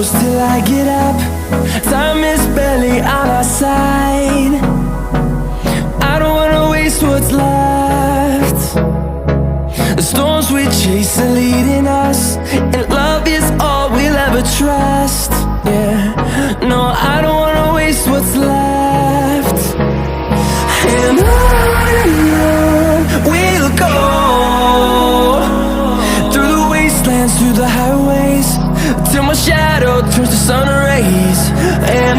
close till I get up. Time is barely on our side. I don't wanna waste what's left. The storms we chase are leading us, and love is all we'll ever trust. Yeah, no, I don't wanna waste what's left. And on we'll go, through the wastelands, through the highways, till my shadow turns to sun rays. And